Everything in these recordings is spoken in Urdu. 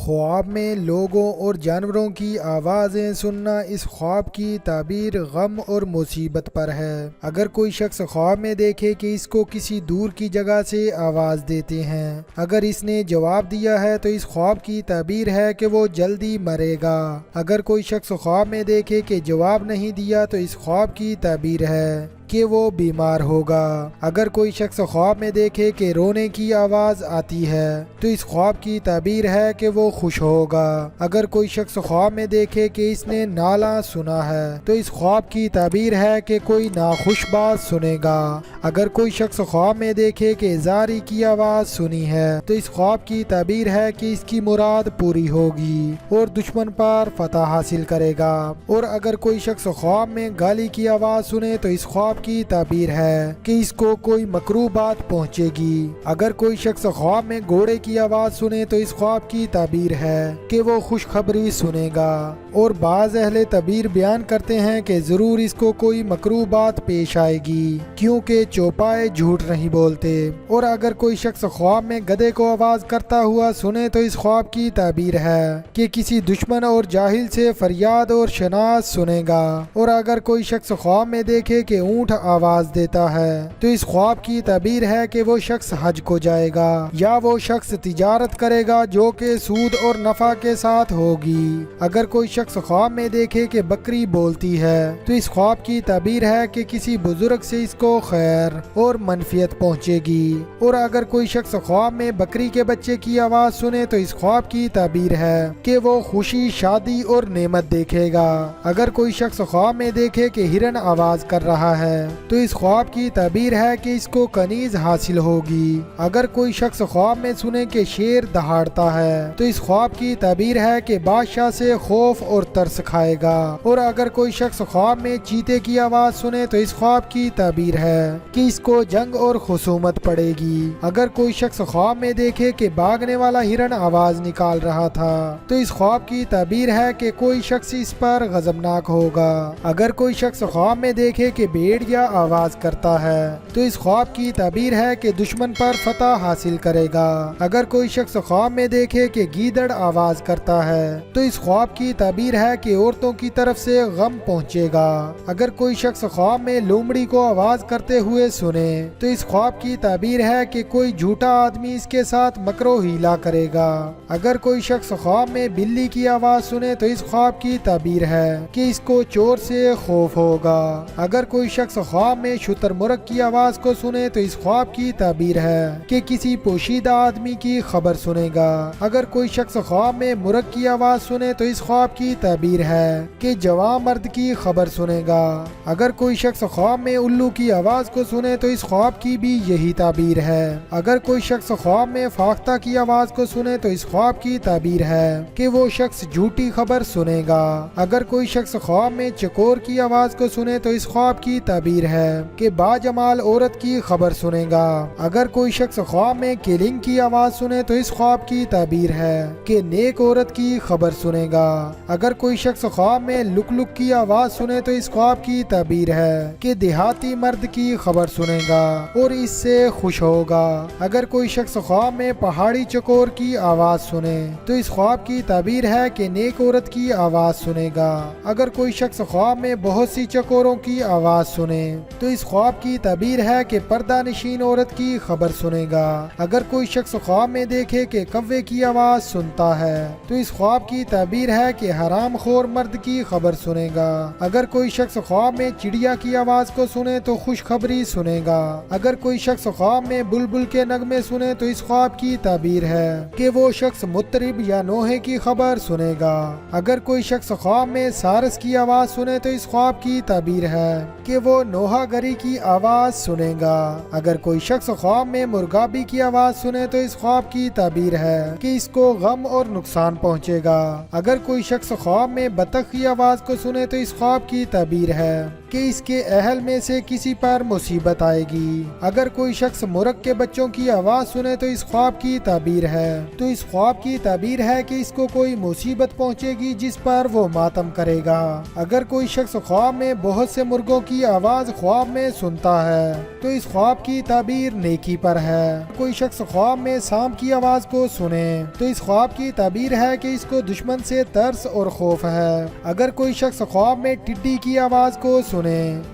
خواب میں لوگوں اور جانوروں کی آوازیں سننا اس خواب کی تعبیر غم اور مصیبت پر ہے۔ اگر کوئی شخص خواب میں دیکھے کہ اس کو کسی دور کی جگہ سے آواز دیتے ہیں، اگر اس نے جواب دیا ہے تو اس خواب کی تعبیر ہے کہ وہ جلدی مرے گا۔ اگر کوئی شخص خواب میں دیکھے کہ جواب نہیں دیا تو اس خواب کی تعبیر ہے کہ وہ بیمار ہوگا۔ اگر کوئی شخص خواب میں دیکھے کہ رونے کی آواز آتی ہے تو اس خواب کی تعبیر ہے کہ وہ خوش ہوگا۔ اگر کوئی شخص خواب میں دیکھے کہ اس نے نالا سنا ہے تو اس خواب کی تعبیر ہے کہ کوئی ناخوش بات سنے گا۔ اگر کوئی شخص خواب میں دیکھے کہ زاری کی آواز سنی ہے تو اس خواب کی تعبیر ہے کہ اس کی مراد پوری ہوگی اور دشمن پر فتح حاصل کرے گا۔ اور اگر کوئی شخص خواب میں گالی کی آواز سنے تو اس خواب کی تعبیر ہے کہ اس کو کوئی مکروہ بات پہنچے گی۔ اگر کوئی شخص خواب میں گھوڑے کی آواز سنے تو اس خواب کی تعبیر ہے کہ وہ خوشخبری سنے گا۔ اور بعض اہل تعبیر بیان کرتے ہیں کہ ضرور اس کو کوئی مکروہ بات پیش آئے گی کیونکہ چوپائے جھوٹ نہیں بولتے۔ اور اگر کوئی شخص خواب میں گدھے کو آواز کرتا ہوا سنے تو اس خواب کی تعبیر ہے کہ کسی دشمن اور جاہل سے فریاد اور شناعت سنے گا۔ اور اگر کوئی شخص خواب میں دیکھے کہ اونٹ آواز دیتا ہے تو اس خواب کی تعبیر ہے کہ وہ شخص حج کو جائے گا یا وہ شخص تجارت کرے گا جو کہ سود اور نفع کے ساتھ ہوگی۔ اگر کوئی شخص خواب میں دیکھے کہ بکری بولتی ہے تو اس خواب کی تعبیر ہے کہ کسی بزرگ سے اس کو خیر اور منفعت پہنچے گی۔ اور اگر کوئی شخص خواب میں بکری کے بچے کی آواز سنے تو اس خواب کی تعبیر ہے کہ وہ خوشی، شادی اور نعمت دیکھے گا۔ اگر کوئی شخص خواب میں دیکھے کہ ہرن آواز کر رہا ہے تو اس خواب کی تعبیر ہے کہ اس کو کنیز حاصل ہوگی۔ اگر کوئی شخص خواب میں سنے کہ شیر دہاڑتا ہے تو اس خواب کی تعبیر ہے کہ بادشاہ سے خوف اور ترس کھائے گا۔ اور اگر کوئی شخص خواب میں چیتے کی آواز سنے تو اس خواب کی تعبیر ہے کہ اس کو جنگ اور خصومت پڑے گی۔ اگر کوئی شخص خواب میں دیکھے کہ بھاگنے والا ہرن آواز نکال رہا تھا تو اس خواب کی تعبیر ہے کہ کوئی شخص اس پر غضبناک ہوگا۔ اگر کوئی شخص خواب میں دیکھے کہ بھیڑیا آواز کرتا ہے تو اس خواب کی تعبیر ہے کہ دشمن پر فتح حاصل کرے گا۔ اگر کوئی شخص خواب میں دیکھے کہ گیدڑ آواز کرتا ہے تو اس خواب کی تعبیر ہے کہ عورتوں کی طرف سے غم پہنچے گا۔ اگر کوئی شخص خواب میں لومڑی کو آواز کرتے ہوئے سنے تو اس خواب کی تعبیر ہے کہ کوئی جھوٹا آدمی اس کے ساتھ مکر و حیلہ کرے گا۔ اگر کوئی شخص خواب میں بلی کی آواز سنے تو اس خواب کی تعبیر ہے کہ اس کو چور سے خوف ہوگا۔ اگر کوئی شخص خواب میں شتر مرغ کی آواز کو سنے تو اس خواب کی تعبیر ہے کہ کسی پوشیدہ آدمی کی خبر سنے گا۔ اگر کوئی شخص خواب میں مرغ کی آواز سنے تو اس خواب کی تعبیر ہے کہ جوان مرد کی خبر سنے گا۔ اگر کوئی شخص خواب میں الو کی آواز کو سنے تو اس خواب کی بھی یہی تعبیر ہے۔ اگر کوئی شخص خواب میں فاختہ کی آواز کو سنے تو اس خواب کی تعبیر ہے کہ وہ شخص جھوٹی خبر سنے گا۔ اگر کوئی شخص خواب میں چکور کی آواز کو سنے تو اس خواب کی تعبیر ہے کہ باجمال عورت کی خبر سنے گا۔ اگر کوئی شخص خواب میں کیلنگ کی آواز سنے تو اس خواب کی تعبیر ہے کہ نیک عورت کی خبر سنے گا۔ اگر کوئی شخص خواب میں لک لک کی آواز سنے تو اس خواب کی تعبیر ہے کہ دیہاتی مرد کی خبر سنے گا اور اس سے خوش ہوگا۔ اگر کوئی شخص خواب میں پہاڑی چکور کی آواز سنے تو اس خواب کی تعبیر ہے کہ نیک عورت کی آواز سنے گا۔ اگر کوئی شخص خواب میں بہت سی چکوروں کی آواز سنے تو اس خواب کی تعبیر ہے کہ پردہ نشین عورت کی خبر سنے گا۔ اگر کوئی شخص خواب میں دیکھے کہ کوے کی آواز سنتا ہے تو اس خواب کی تعبیر ہے کہ حرام خور مرد کی خبر سنے گا۔ اگر کوئی شخص خواب میں چڑیا کی آواز کو سنے تو خوشخبری سنے گا۔ اگر کوئی شخص خواب میں بلبل کے نغمے سنے تو اس خواب کی تعبیر ہے کہ وہ شخص مطرب یا نوحے کی خبر سنے گا۔ اگر کوئی شخص خواب میں سارس کی آواز سنے تو اس خواب کی تعبیر ہے کہ وہ نوحہ گری کی آواز سنے گا۔ اگر کوئی شخص خواب میں مرغابی کی آواز سنے تو اس خواب کی تعبیر ہے کہ اس کو غم اور نقصان پہنچے گا۔ اگر کوئی شخص خواب میں بطخ کی آواز کو سنے تو اس خواب کی تعبیر ہے کہ اس کے اہل میں سے کسی پر مصیبت آئے گی۔ اگر کوئی شخص مرغ کے بچوں کی آواز سنے تو اس خواب کی تعبیر ہے، تو اس خواب کی تعبیر ہے کہ اس کو کوئی مصیبت پہنچے گی جس پر وہ ماتم کرے گا۔ اگر کوئی شخص خواب میں بہت سے مرغوں کی آواز خواب میں سنتا ہے تو اس خواب کی تعبیر نیکی پر ہے۔ کوئی شخص خواب میں سانپ کی آواز کو سنے تو اس خواب کی تعبیر ہے کہ اس کو دشمن سے ترس اور خوف ہے۔ اگر کوئی شخص خواب میں ٹڈی کی آواز کو سنے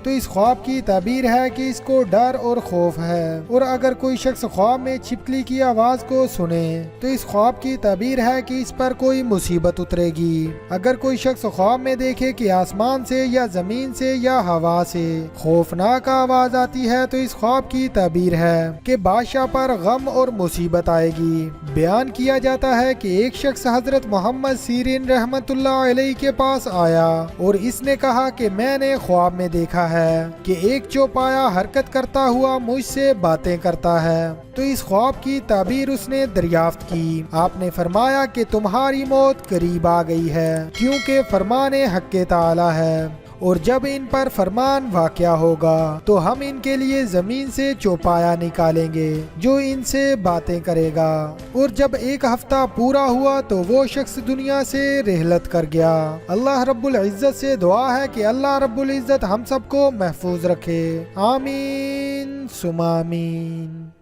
تو اس خواب کی تعبیر ہے کہ اس کو ڈر اور خوف ہے۔ اور اگر کوئی شخص خواب میں چھپکلی کی آواز کو سنے تو اس خواب کی تعبیر ہے کہ اس پر کوئی مصیبت اترے گی۔ اگر کوئی شخص خواب میں دیکھے کہ آسمان سے یا زمین سے یا ہوا سے خوفناک آواز آتی ہے تو اس خواب کی تعبیر ہے کہ بادشاہ پر غم اور مصیبت آئے گی۔ بیان کیا جاتا ہے کہ ایک شخص حضرت محمد سیرین رحمت اللہ علیہ کے پاس آیا اور اس نے کہا کہ میں نے خواب میں دیکھا ہے کہ ایک چوپایا حرکت کرتا ہوا مجھ سے باتیں کرتا ہے۔ تو اس خواب کی تعبیر اس نے دریافت کی۔ آپ نے فرمایا کہ تمہاری موت قریب آ گئی ہے کیونکہ فرمان حق تعالی ہے، اور جب ان پر فرمان واقع ہوگا تو ہم ان کے لیے زمین سے چوپایا نکالیں گے جو ان سے باتیں کرے گا۔ اور جب ایک ہفتہ پورا ہوا تو وہ شخص دنیا سے رحلت کر گیا۔ اللہ رب العزت سے دعا ہے کہ اللہ رب العزت ہم سب کو محفوظ رکھے، آمین ثم آمین۔